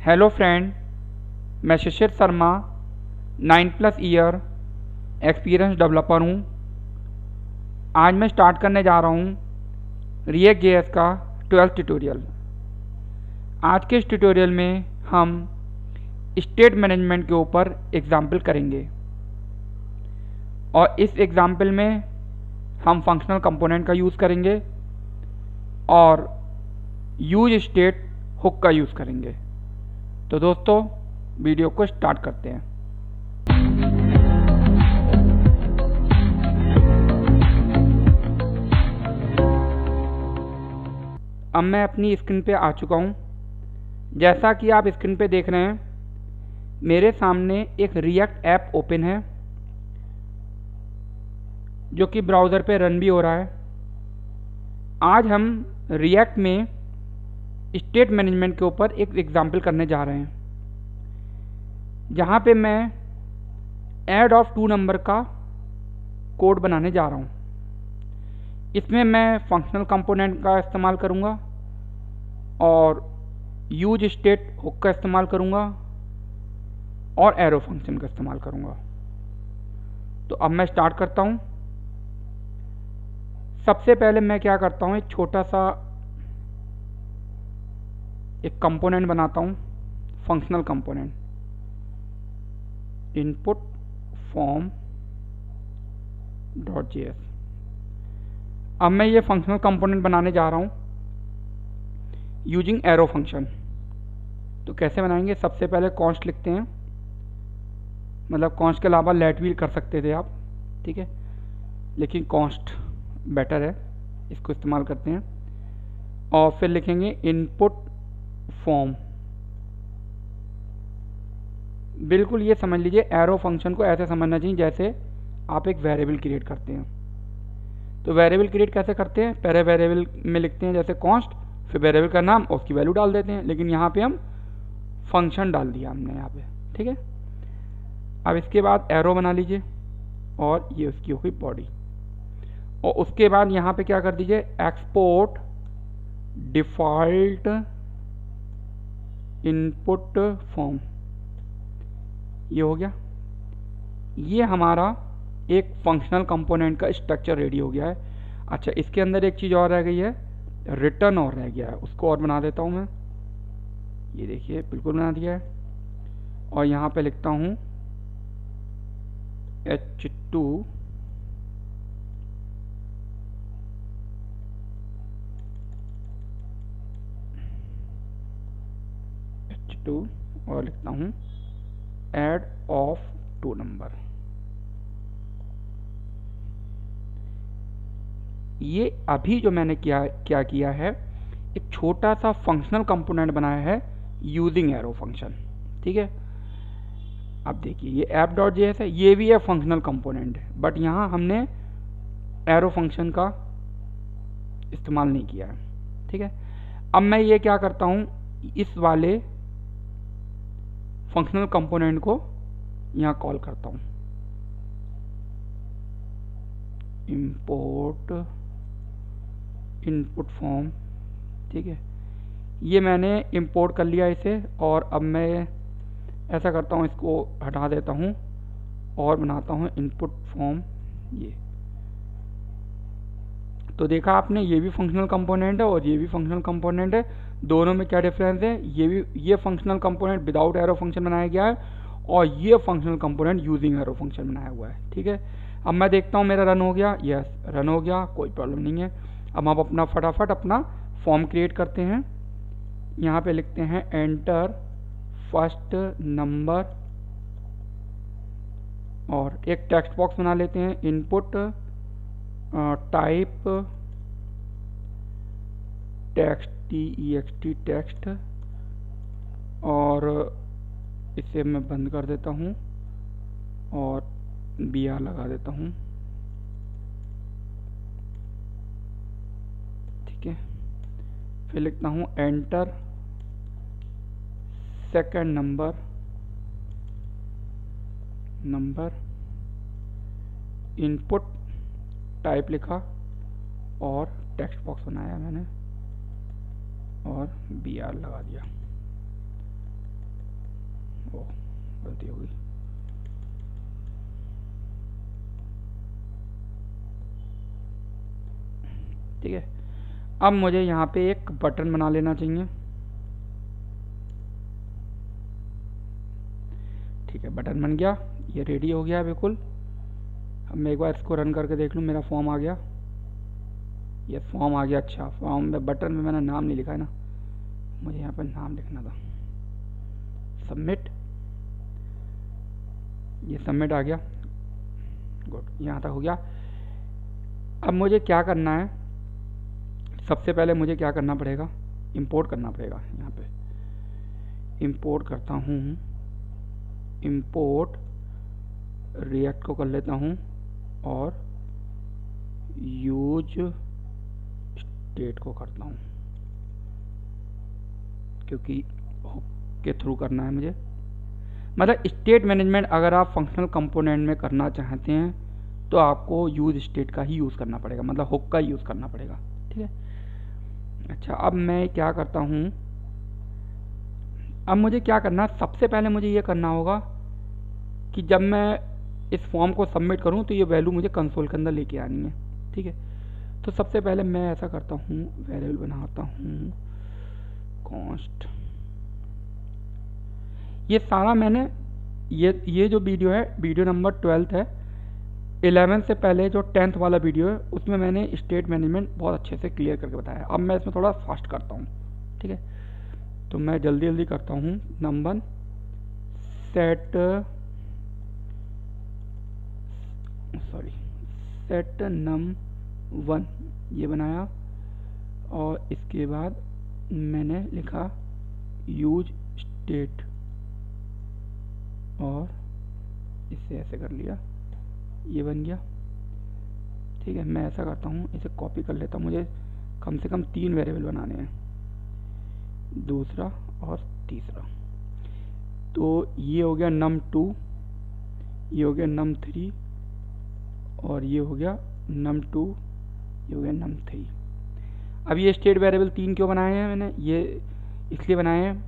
Hello friend, मैं शिशिर Sharma 9+ year experience developer हूँ। आज मैं स्टार्ट करने जा रहा हूँ रिएक्ट जेएस का 12th ट्यूटोरियल। आज के इस ट्यूटोरियल में हम स्टेट मैनेजमेंट के ऊपर एग्जाम्पल करेंगे और इस एग्जाम्पल में हम फंक्शनल कंपोनेंट का यूज़ करेंगे और यूज स्टेट हुक का यूज़ करेंगे। तो दोस्तों, वीडियो को स्टार्ट करते हैं। अब मैं अपनी स्क्रीन पे आ चुका हूँ। जैसा कि आप स्क्रीन पे देख रहे हैं, मेरे सामने एक रिएक्ट ऐप ओपन है जो कि ब्राउज़र पे रन भी हो रहा है। आज हम रिएक्ट में स्टेट मैनेजमेंट के ऊपर एक एग्जाम्पल करने जा रहे हैं, जहाँ पे मैं ऐड ऑफ 2 नंबर का कोड बनाने जा रहा हूँ। इसमें मैं फंक्शनल कंपोनेंट का इस्तेमाल करूँगा और यूज स्टेट हुक का इस्तेमाल करूँगा और एरो फंक्शन का इस्तेमाल करूँगा। तो अब मैं स्टार्ट करता हूँ। सबसे पहले मैं क्या करता हूँ, एक छोटा सा एक कंपोनेंट बनाता हूँ, functional component, input form .js। अब मैं ये फंक्शनल कंपोनेंट बनाने जा रहा हूँ यूजिंग एरो फंक्शन। तो कैसे बनाएंगे? सबसे पहले कॉन्स्ट लिखते हैं, मतलब कॉन्स्ट के अलावा लेट भी कर सकते थे आप, ठीक है, लेकिन कॉन्स्ट बेटर है, इसको इस्तेमाल करते हैं। और फिर लिखेंगे इनपुट फॉर्म। बिल्कुल ये समझ लीजिए, एरो फंक्शन को ऐसे समझना चाहिए जैसे आप एक वेरिएबल क्रिएट करते हैं। तो वेरिएबल क्रिएट कैसे करते हैं? पहले वेरिएबल में लिखते हैं जैसे कॉन्स्ट, फिर वेरिएबल का नाम और उसकी वैल्यू डाल देते हैं, लेकिन यहाँ पे हम फंक्शन डाल दिया हमने यहाँ पे, ठीक है। अब इसके बाद एरो बना लीजिए और ये उसकी होगी बॉडी। और उसके बाद यहाँ पे क्या कर दीजिए, एक्सपोर्ट डिफ़ॉल्ट इनपुट फॉर्म। ये हो गया। ये हमारा एक फंक्शनल कंपोनेंट का स्ट्रक्चर रेडी हो गया है। अच्छा, इसके अंदर एक चीज़ और रह गई है, रिटर्न और रह गया है, उसको और बना देता हूँ मैं। ये देखिए, बिल्कुल बना दिया है। और यहाँ पे लिखता हूँ H2 और लिखता हूँ ऐड ऑफ 2 नंबर। ये अभी जो मैंने क्या किया है, एक छोटा सा फंक्शनल कंपोनेंट बनाया है यूजिंग एरो फंक्शन, ठीक है। अब देखिए, ये app.js है, ये भी है फंक्शनल कंपोनेंट है, बट यहाँ हमने एरो फंक्शन का इस्तेमाल नहीं किया है, ठीक है। अब मैं ये क्या करता हूँ, इस वाले फंक्शनल कंपोनेंट को यहाँ कॉल करता हूँ, इंपोर्ट इनपुट फॉर्म, ठीक है। ये मैंने इंपोर्ट कर लिया इसे, और अब मैं ऐसा करता हूँ, इसको हटा देता हूँ और बनाता हूँ इनपुट फॉर्म। ये तो देखा आपने, ये भी फंक्शनल कंपोनेंट है और ये भी फंक्शनल कंपोनेंट है। दोनों में क्या डिफरेंस है? ये functional component without arrow function बनाया गया है और ये functional component using arrow function बनाया हुआ है, ठीक है। अब मैं देखता हूँ मेरा रन हो गया। यस, रन हो गया, कोई प्रॉब्लम नहीं है। अब हम अपना फटाफट अपना फॉर्म क्रिएट करते हैं। यहाँ पे लिखते हैं एंटर फर्स्ट नंबर और एक टेक्स्ट बॉक्स बना लेते हैं, input type text, TEXT text, और इसे मैं बंद कर देता हूँ और BR लगा देता हूँ, ठीक है। फिर लिखता हूँ enter second number input type लिखा और टेक्स्ट बॉक्स बनाया मैंने और BR लगा दिया। गलती होगी। ठीक है, अब मुझे यहाँ पे एक बटन बना लेना चाहिए। ठीक है, बटन बन गया, ये रेडी हो गया बिल्कुल। अब मैं एक बार इसको रन करके देख लूँ, मेरा फॉर्म आ गया। ये फॉर्म आ गया। अच्छा, फॉर्म में बटन में मैंने नाम नहीं लिखा है ना, मुझे यहाँ पर नाम लिखना था। सबमिट, ये सबमिट आ गया। गुड, यहाँ तक हो गया। अब मुझे क्या करना है, सबसे पहले मुझे क्या करना पड़ेगा, इंपोर्ट करना पड़ेगा। यहाँ पे इंपोर्ट करता हूँ, इंपोर्ट रिएक्ट को कर लेता हूँ और यूज स्टेट को करता हूँ, क्योंकि हुक के थ्रू करना है मुझे। मतलब स्टेट मैनेजमेंट अगर आप फंक्शनल कंपोनेंट में करना चाहते हैं तो आपको यूज स्टेट का ही यूज़ करना पड़ेगा, मतलब हुक का यूज़ करना पड़ेगा। ठीक है, अच्छा, अब मैं क्या करता हूँ, अब मुझे क्या करना है, सबसे पहले मुझे ये करना होगा कि जब मैं इस फॉर्म को सबमिट करूँ तो ये वैल्यू मुझे कंसोल के अंदर लेके आनी है। ठीक है, तो सबसे पहले मैं ऐसा करता हूँ, वेरिएबल बनाता हूँ कॉन्स्ट। ये सारा मैंने ये जो वीडियो है, वीडियो नंबर 12 है। 11 से पहले जो 10th वाला वीडियो है उसमें मैंने स्टेट मैनेजमेंट बहुत अच्छे से क्लियर करके बताया। अब मैं इसमें थोड़ा फास्ट करता हूँ। ठीक है, तो मैं जल्दी जल्दी करता हूँ। नंबर सेट num1 ये बनाया, और इसके बाद मैंने लिखा यूज स्टेट और इसे ऐसे कर लिया, ये बन गया। ठीक है, मैं ऐसा करता हूँ, इसे कॉपी कर लेता हूँ। मुझे कम से कम 3 वेरिएबल बनाने हैं, दूसरा और तीसरा। तो ये हो गया num2, ये हो गया num3 और ये हो गया num2, ये हो गया num3। अब ये स्टेट वेरिएबल 3 क्यों बनाए हैं मैंने, ये इसलिए बनाए हैं,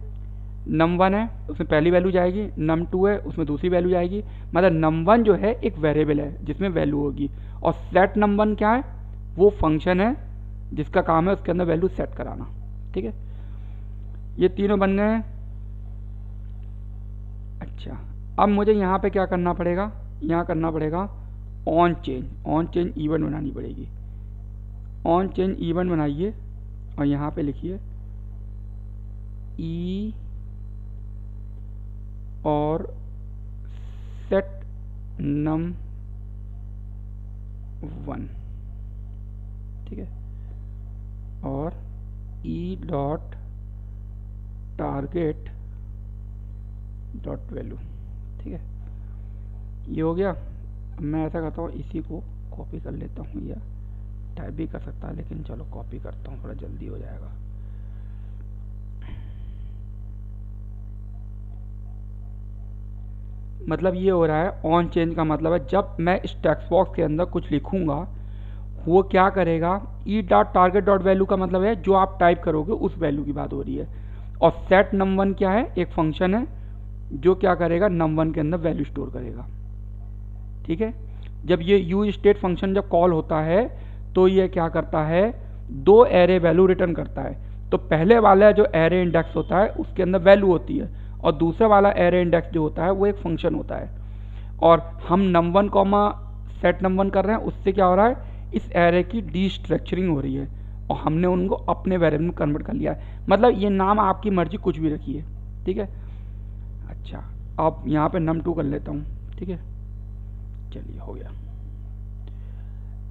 num1 है उसमें पहली वैल्यू जाएगी, num2 है उसमें दूसरी वैल्यू जाएगी। मतलब num1 जो है एक वेरिएबल है जिसमें वैल्यू होगी, और सेट num1 क्या है, वो फंक्शन है जिसका काम है उसके अंदर वैल्यू सेट कराना। ठीक है, ये तीनों बन गए हैं। अच्छा, अब मुझे यहाँ पे क्या करना पड़ेगा, यहाँ करना पड़ेगा ऑन चेंज इवेंट बनानी पड़ेगी। ऑन चेंज इवेंट बनाइए और यहाँ पे लिखिए ई और सेट num1। ठीक है, और E dot target dot value. ठीक है, ये हो गया। मैं ऐसा करता हूँ, इसी को कॉपी कर लेता हूँ, या टाइप भी कर सकता है, लेकिन चलो कॉपी करता हूँ, थोड़ा जल्दी हो जाएगा। मतलब ये हो रहा है, ऑन चेंज का मतलब है जब मैं इस टेक्स्ट बॉक्स के अंदर कुछ लिखूंगा वो क्या करेगा, E dot target dot value का मतलब है जो आप टाइप करोगे उस वैल्यू की बात हो रही है। और सेट num1 क्या है, एक फंक्शन है जो क्या करेगा, num1 के अंदर वैल्यू स्टोर करेगा। ठीक है, जब ये यूज स्टेट फंक्शन जब कॉल होता है तो ये क्या करता है, 2 एरे वैल्यू रिटर्न करता है। तो पहले वाला जो एरे इंडेक्स होता है उसके अंदर वैल्यू होती है, और दूसरा वाला एरे इंडेक्स जो होता है वो एक फंक्शन होता है। और हम num1 कॉमा सेट num1 कर रहे हैं, उससे क्या हो रहा है, इस एरे की डीस्ट्रक्चरिंग हो रही है और हमने उनको अपने वेरिएबल में कन्वर्ट कर लिया है। मतलब ये नाम आपकी मर्जी कुछ भी रखिए। ठीक है, अच्छा, अब यहाँ पे num2 कर लेता हूँ। ठीक है, चलिए हो गया।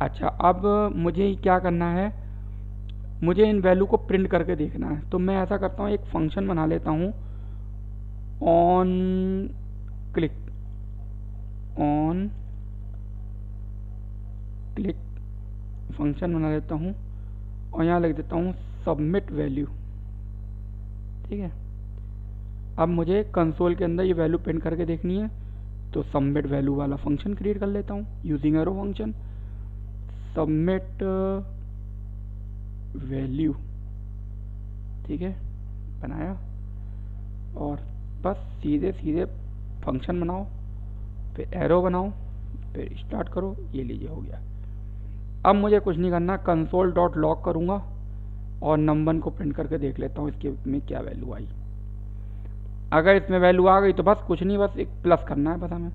अच्छा, अब मुझे क्या करना है, मुझे इन वैल्यू को प्रिंट करके देखना है। तो मैं ऐसा करता हूँ, एक फंक्शन बना लेता हूँ, ऑन क्लिक फंक्शन बना लेता हूँ और यहाँ लिख देता हूँ सबमिट वैल्यू। ठीक है, अब मुझे कंसोल के अंदर ये वैल्यू प्रिंट करके देखनी है, तो सबमिट वैल्यू वाला फंक्शन क्रिएट कर लेता हूँ using arrow function. Submit value, ठीक है, बनाया, और बस सीधे सीधे फंक्शन बनाओ, फिर एरो बनाओ, फिर स्टार्ट करो। ये लीजिए हो गया। अब मुझे कुछ नहीं करना, कंसोल डॉट लॉग करूँगा और नंबर को प्रिंट करके देख लेता हूँ इसके में क्या वैल्यू आई। अगर इसमें वैल्यू आ गई तो बस कुछ नहीं, बस एक प्लस करना है बस हमें।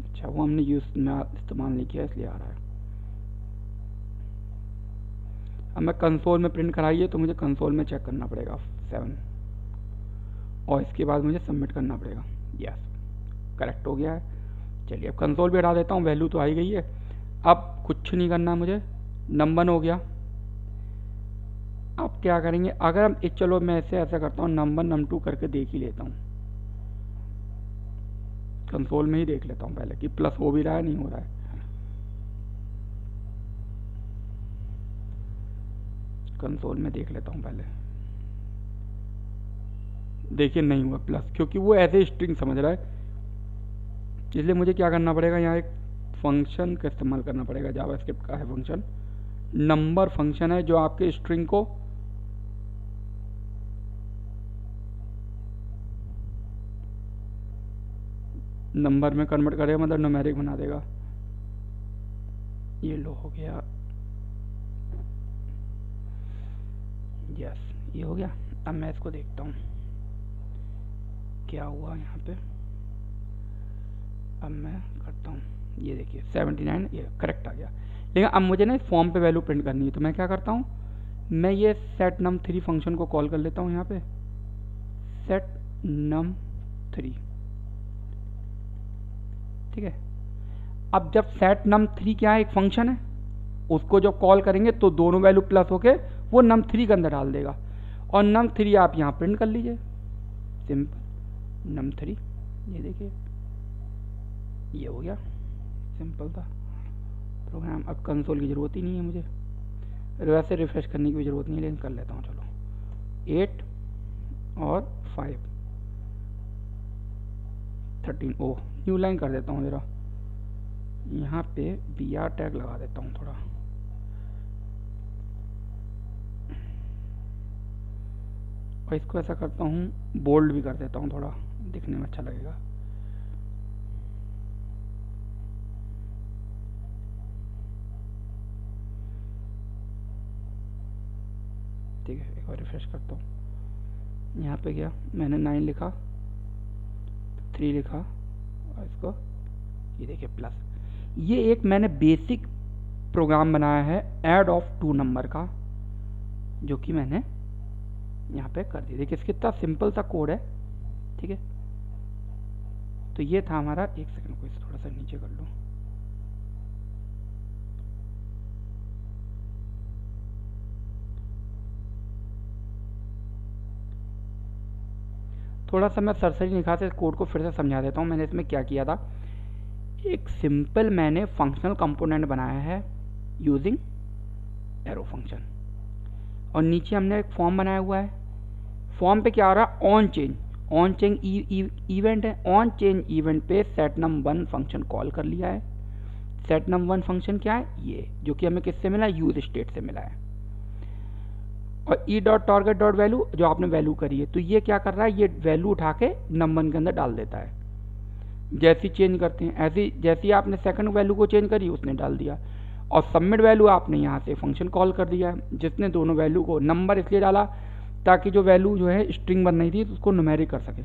अच्छा, वो हमने यूज में इस्तेमाल नहीं किया इसलिए आ रहा है। अब मैं कंसोल में प्रिंट कराइए तो मुझे कंसोल में चेक करना पड़ेगा 7, और इसके बाद मुझे सबमिट करना पड़ेगा। यस, करेक्ट हो गया है। चलिए अब कंसोल भी हटा देता हूँ, वैल्यू तो आ ही गई है। अब कुछ नहीं करना मुझे, नंबर हो गया। अब क्या करेंगे, अगर हम चलो मैं ऐसा करता हूँ, नंबर num2 करके देख ही लेता हूँ, कंसोल में ही देख लेता हूँ पहले कि प्लस हो भी रहा है नहीं हो रहा है। कंसोल में देख लेता हूँ पहले। देखिए नहीं हुआ प्लस, क्योंकि वो ऐसे स्ट्रिंग समझ रहा है। इसलिए मुझे क्या करना पड़ेगा, यहाँ एक फंक्शन का इस्तेमाल करना पड़ेगा, जावास्क्रिप्ट का है फंक्शन, नंबर फंक्शन है जो आपके स्ट्रिंग को नंबर में कन्वर्ट करेगा, मतलब न्यूमेरिक बना देगा। ये लो हो गया, यस ये हो गया। अब मैं इसको देखता हूँ क्या हुआ यहाँ पे। अब मैं करता हूँ, ये देखिए 79, ये करेक्ट आ गया। लेकिन अब मुझे ना फॉर्म पे वैल्यू प्रिंट करनी है, तो मैं क्या करता हूँ, मैं ये सेट num3 फंक्शन को कॉल कर लेता हूँ यहाँ पे, सेट num3, ठीक है। अब जब सेट num3 क्या है, एक फंक्शन है, उसको जब कॉल करेंगे तो दोनों वैल्यू प्लस होके वो num3 के अंदर डाल देगा, और num3 आप यहाँ प्रिंट कर लीजिए, सिंपल num3। ये देखिए ये हो गया, सिंपल था प्रोग्राम। अब कंसोल की ज़रूरत ही नहीं है मुझे, वैसे रिफ्रेश करने की भी ज़रूरत नहीं है, लेकिन कर लेता हूँ। चलो 8 और 5 13, ओ न्यू लाइन कर देता हूँ ज़रा, यहाँ पे br टैग लगा देता हूँ थोड़ा, और इसको ऐसा करता हूँ बोल्ड भी कर देता हूँ, थोड़ा दिखने में अच्छा लगेगा। ठीक है, एक और रिफ्रेश करता हूँ। यहाँ पे गया, मैंने 9 लिखा, 3 लिखा, और इसको ये देखिए प्लस। ये एक मैंने बेसिक प्रोग्राम बनाया है ऐड ऑफ 2 नंबर का, जो कि मैंने यहाँ पे कर दिया। देखिए कितना सिंपल सा कोड है, ठीक है। तो ये था हमारा, एक सेकंड को इसे थोड़ा सा नीचे कर लूँ। थोड़ा सा मैं सरसरी निगाह से कोड को फिर से समझा देता हूँ। मैंने इसमें क्या किया था, एक सिंपल मैंने फंक्शनल कंपोनेंट बनाया है यूजिंग एरो फंक्शन, और नीचे हमने एक फॉर्म बनाया हुआ है। फॉर्म पे क्या हो रहा है, ऑन चेंज इवेंट है, ऑन चेंज इवेंट पे सेट num1 फंक्शन कॉल कर लिया है। सेट num1 फंक्शन क्या है, ये जो कि हमें किससे मिला है, यूज स्टेट से मिला है। और E dot target dot value, जो आपने वैल्यू करी है, तो ये क्या कर रहा है, ये वैल्यू उठा के num1 के अंदर डाल देता है। जैसी चेंज करते हैं ऐसी, जैसी आपने सेकंड वैल्यू को चेंज करी उसने डाल दिया, और सबमिट वैल्यू आपने यहाँ से फंक्शन कॉल कर दिया है, जिसने दोनों वैल्यू को, नंबर इसलिए डाला ताकि जो वैल्यू जो है स्ट्रिंग बन रही थी तो उसको न्यूमेरिक कर सके।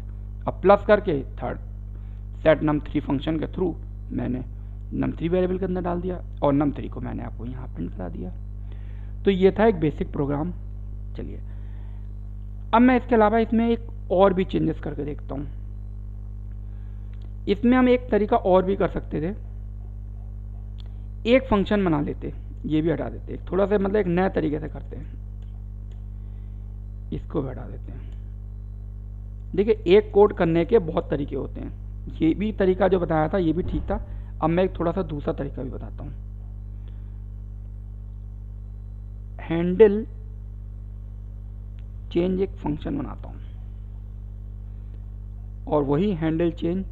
अब प्लस करके थर्ड सेट num3 फंक्शन के थ्रू मैंने num3 वेरिएबल के अंदर डाल दिया, और num3 को मैंने आपको यहाँ प्रिंट करा दिया। तो ये था एक बेसिक प्रोग्राम। चलिए अब मैं इसके अलावा इसमें एक और भी चेंजेस करके देखता हूँ। इसमें हम एक तरीका और भी कर सकते थे, एक फंक्शन बना लेते, ये भी हटा देते, थोड़ा सा मतलब एक नए तरीके से करते हैं, इसको भी हटा देते हैं। देखिए एक कोड करने के बहुत तरीके होते हैं, ये भी तरीका जो बताया था ये भी ठीक था। अब मैं एक थोड़ा सा दूसरा तरीका भी बताता हूँ। हैंडल चेंज एक फंक्शन बनाता हूँ, और वही हैंडल चेंज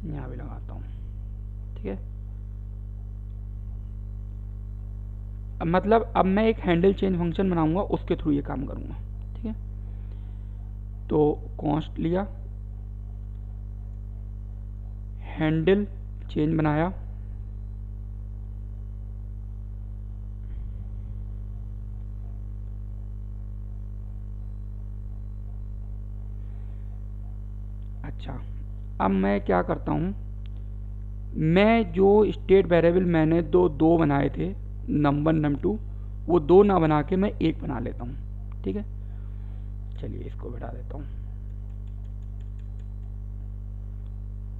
यहाँ भी लगाता हूँ, ठीक है। अब मतलब अब मैं एक हैंडल चेंज फंक्शन बनाऊंगा, उसके थ्रू ये काम करूंगा, ठीक है। तो कॉन्स्ट लिया, हैंडल चेंज बनाया, अच्छा अब मैं क्या करता हूँ, मैं जो स्टेट वेरिएबल मैंने दो बनाए थे num1 num2, वो 2 ना बना के मैं 1 बना लेता हूँ। ठीक है, चलिए इसको बढ़ा देता हूँ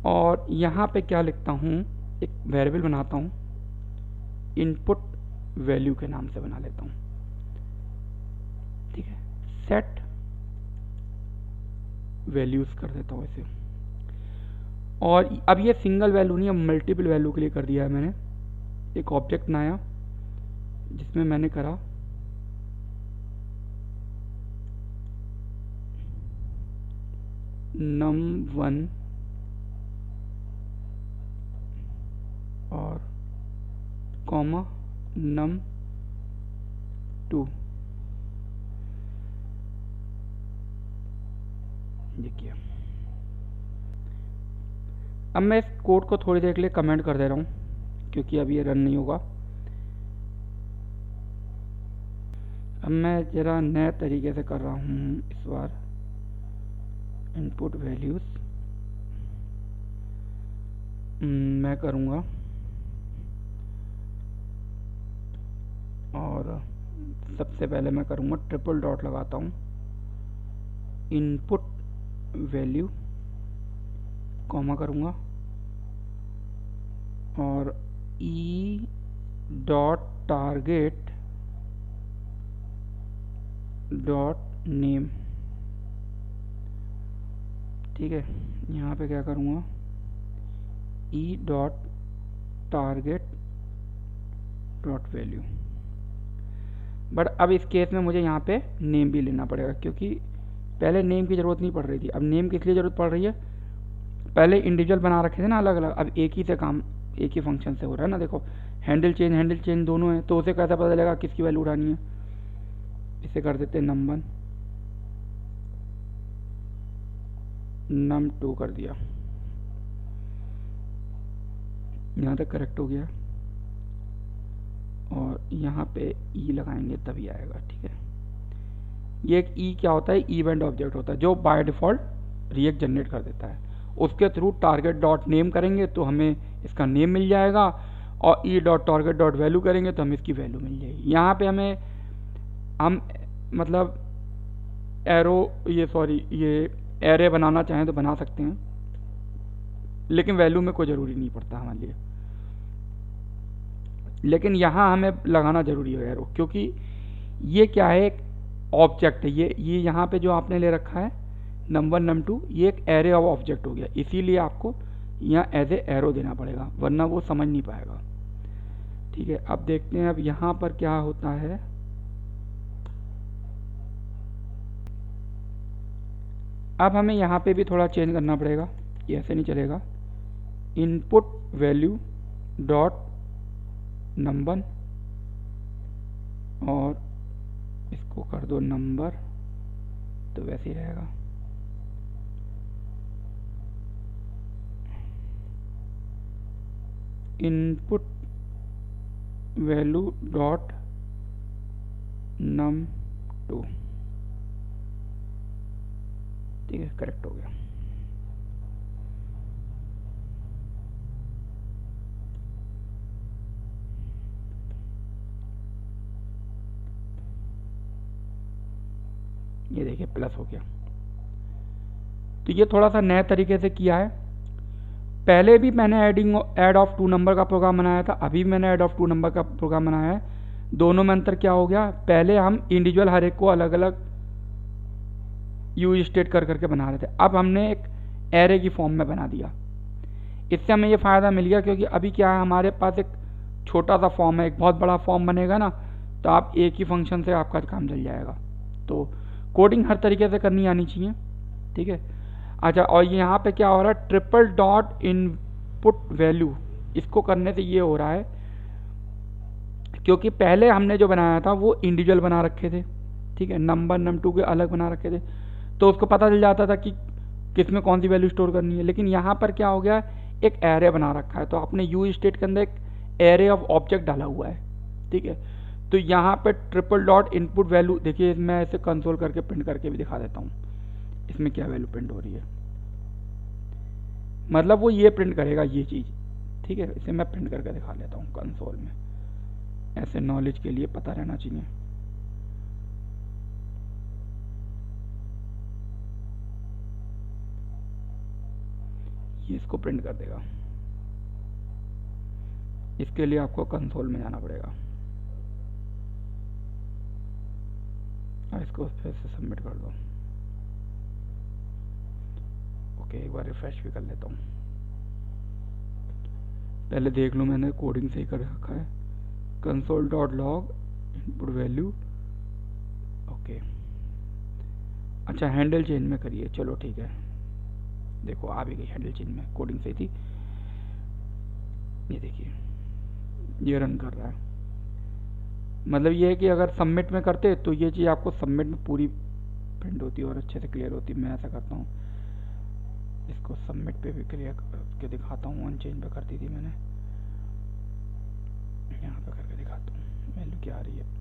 और यहाँ पे क्या लिखता हूँ, एक वेरिएबल बनाता हूँ, इनपुट वैल्यू के नाम से बना लेता हूँ। ठीक है, सेट वैल्यूज कर देता हूँ इसे। और अब ये सिंगल वैल्यू नहीं, अब मल्टीपल वैल्यू के लिए कर दिया है मैंने। एक ऑब्जेक्ट बनाया जिसमें मैंने करा num1 और कॉमा num2। ये किया। अब मैं इस कोड को थोड़ी देर के लिए कमेंट कर दे रहा हूँ क्योंकि अब ये रन नहीं होगा। अब मैं ज़रा नए तरीके से कर रहा हूँ इस बार। इनपुट वैल्यूज़ मैं करूँगा और सबसे पहले मैं करूँगा ट्रिपल डॉट लगाता हूँ, इनपुट वैल्यू कॉमा करूँगा और E dot target dot name. ठीक है, यहाँ पे क्या करूँगा, E dot target dot value. But अब इस केस में मुझे यहाँ पे नेम भी लेना पड़ेगा क्योंकि पहले नेम की ज़रूरत नहीं पड़ रही थी। अब नेम किस लिए ज़रूरत पड़ रही है, पहले इंडिविजुअल बना रखे थे ना अलग अलग, अब एक ही से काम एक ही फंक्शन से हो रहा है ना। देखो हैंडल चेंज दोनों है, तो उसे कैसे पता चलेगा किसकी वैल्यू उठानी है। इसे कर देते num1 num2 कर दिया। यहाँ तक करेक्ट हो गया और यहाँ पे ई लगाएंगे तभी आएगा। ठीक है, ये एक ई क्या होता है, इवेंट ऑब्जेक्ट होता है जो बाय डिफ़ॉल्ट रिएक्ट जनरेट कर देता है। उसके थ्रू टारगेट डॉट नेम करेंगे तो हमें इसका नेम मिल जाएगा और E dot target dot value करेंगे तो हमें इसकी वैल्यू मिल जाएगी। यहाँ पे हम मतलब ये एरे बनाना चाहें तो बना सकते हैं, लेकिन वैल्यू में कोई ज़रूरी नहीं पड़ता हमारे लिए। लेकिन यहाँ हमें लगाना ज़रूरी है एरो, क्योंकि ये क्या है, एक ऑब्जेक्ट है। ये यहाँ पे जो आपने ले रखा है num1 num2, ये एक एरे ऑफ ऑब्जेक्ट हो गया, इसीलिए आपको यहाँ एज ए एरो देना पड़ेगा, वरना वो समझ नहीं पाएगा। ठीक है, अब देखते हैं अब यहाँ पर क्या होता है। अब हमें यहाँ पे भी थोड़ा चेंज करना पड़ेगा, ये ऐसे नहीं चलेगा। इनपुट वैल्यू डॉट num1 और इसको कर दो नंबर, तो वैसे ही रहेगा। Input value dot num2। ठीक है, करेक्ट हो गया। ये देखिए प्लस हो गया। तो ये थोड़ा सा नए तरीके से किया है। पहले भी मैंने ऐड ऑफ टू नंबर का प्रोग्राम बनाया था, अभी मैंने ऐड ऑफ टू नंबर का प्रोग्राम बनाया है। दोनों में अंतर क्या हो गया, पहले हम इंडिविजुअल हर एक को अलग अलग यूज स्टेट कर करके बना रहे थे, अब हमने एक एरे की फॉर्म में बना दिया। इससे हमें ये फ़ायदा मिल गया क्योंकि अभी क्या है, हमारे पास एक छोटा सा फॉर्म है, एक बहुत बड़ा फॉर्म बनेगा ना तो आप एक ही फंक्शन से आपका काम चल जाएगा। तो कोडिंग हर तरीके से करनी आनी चाहिए। ठीक है, अच्छा, और यहाँ पे क्या हो रहा है, ट्रिपल डॉट इनपुट वैल्यू, इसको करने से ये हो रहा है क्योंकि पहले हमने जो बनाया था वो इंडिविजुअल बना रखे थे। ठीक है, num1 num2 के अलग बना रखे थे, तो उसको पता चल जाता था कि किस में कौन सी वैल्यू स्टोर करनी है। लेकिन यहाँ पर क्या हो गया, एक एरे बना रखा है, तो आपने यूज स्टेट के अंदर एक एरे ऑफ ऑब्जेक्ट डाला हुआ है, ठीक है। तो यहाँ पे ट्रिपल डॉट इनपुट वैल्यू, देखिए मैं इसे कंसोल करके प्रिंट करके भी दिखा देता हूँ, इसमें क्या वैल्यू प्रिंट हो रही है। मतलब वो ये प्रिंट करेगा ये चीज़, ठीक है। इसे मैं प्रिंट करके दिखा लेता हूँ कंसोल में, ऐसे नॉलेज के लिए पता रहना चाहिए। ये इसको प्रिंट कर देगा। इसके लिए आपको कंसोल में जाना पड़ेगा और इसको फिर से सबमिट कर दो। ओके, एक बार रिफ्रेश भी कर लेता हूँ, पहले देख लूँ मैंने कोडिंग सही कर रखा है। Console dot log input value, okay. अच्छा, हैंडल चेंज में करिए, चलो ठीक है। देखो आ भी गई हैंडल चेंज में, कोडिंग सही थी। ये देखिए ये रन कर रहा है। मतलब ये है कि अगर सबमिट में करते तो ये चीज़ आपको सबमिट में पूरी प्रिंट होती और अच्छे से क्लियर होती। मैं ऐसा करता हूँ, इसको सबमिट पे भी क्लियर करके दिखाता हूँ। ऑन चेंज पे कर दी थी मैंने, यहाँ पे करके दिखाता हूँ वैल्यू क्या आ रही है।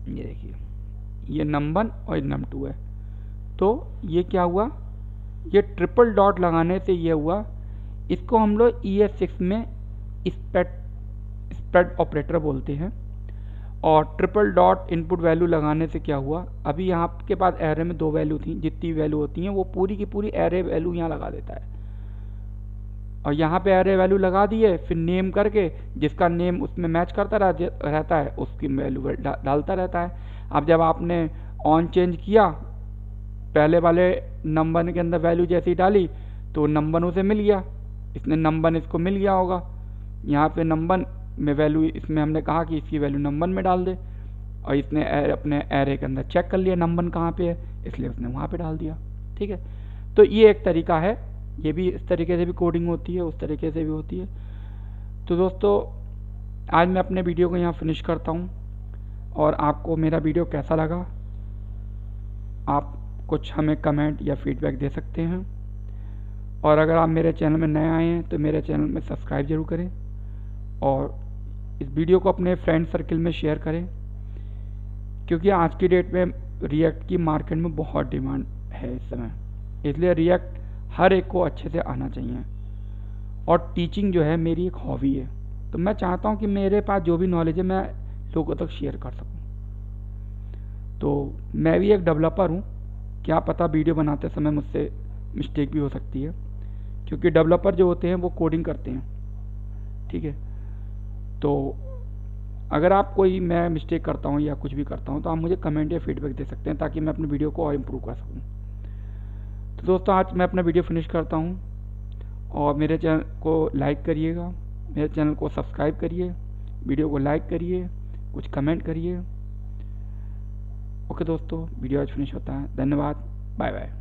ये देखिए ये num1 और num2 है। तो ये क्या हुआ, ये ट्रिपल डॉट लगाने से ये हुआ। इसको हम लोग ES6 में स्प्रेड ऑपरेटर बोलते हैं। और ट्रिपल डॉट इनपुट वैल्यू लगाने से क्या हुआ, अभी यहाँ के पास एरे में 2 वैल्यू थी, जितनी वैल्यू होती हैं वो पूरी की पूरी एरे वैल्यू यहाँ लगा देता है। और यहाँ पे एरे वैल्यू लगा दिए, फिर नेम करके जिसका नेम उसमें मैच करता रहता है उसकी वैल्यू डालता रहता है। अब जब आपने ऑन चेंज किया, पहले वाले नंबर के अंदर वैल्यू जैसी डाली तो नंबर उसे मिल गया, इसने नंबर इसको मिल गया होगा। यहाँ पे नंबर में वैल्यू, इसमें हमने कहा कि इसकी वैल्यू नंबर में डाल दे, और इसने अपने एरे के अंदर चेक कर लिया नंबर कहाँ पे है, इसलिए उसने वहाँ पे डाल दिया, ठीक है। तो ये एक तरीका है, ये भी इस तरीके से भी कोडिंग होती है, उस तरीके से भी होती है। तो दोस्तों आज मैं अपने वीडियो को यहाँ फिनिश करता हूँ। और आपको मेरा वीडियो कैसा लगा, आप कुछ हमें कमेंट या फीडबैक दे सकते हैं। और अगर आप मेरे चैनल में नए आए हैं तो मेरे चैनल में सब्सक्राइब जरूर करें और इस वीडियो को अपने फ्रेंड सर्कल में शेयर करें, क्योंकि आज की डेट में रिएक्ट की मार्केट में बहुत डिमांड है इस समय, इसलिए रिएक्ट हर एक को अच्छे से आना चाहिए। और टीचिंग जो है मेरी एक हॉबी है, तो मैं चाहता हूँ कि मेरे पास जो भी नॉलेज है मैं लोगों तक शेयर कर सकूँ। तो मैं भी एक डेवलपर हूँ, क्या पता वीडियो बनाते समय मुझसे मिस्टेक भी हो सकती है, क्योंकि डेवलपर जो होते हैं वो कोडिंग करते हैं, ठीक है। तो अगर आप कोई मैं मिस्टेक करता हूँ या कुछ भी करता हूँ तो आप मुझे कमेंट या फीडबैक दे सकते हैं, ताकि मैं अपने वीडियो को और इम्प्रूव कर सकूँ। तो दोस्तों आज मैं अपना वीडियो फिनिश करता हूँ, और मेरे चैनल को लाइक करिएगा, मेरे चैनल को सब्सक्राइब करिए, वीडियो को लाइक करिए, कुछ कमेंट करिए। ओके दोस्तों, वीडियो आज फिनिश होता है। धन्यवाद, बाय बाय।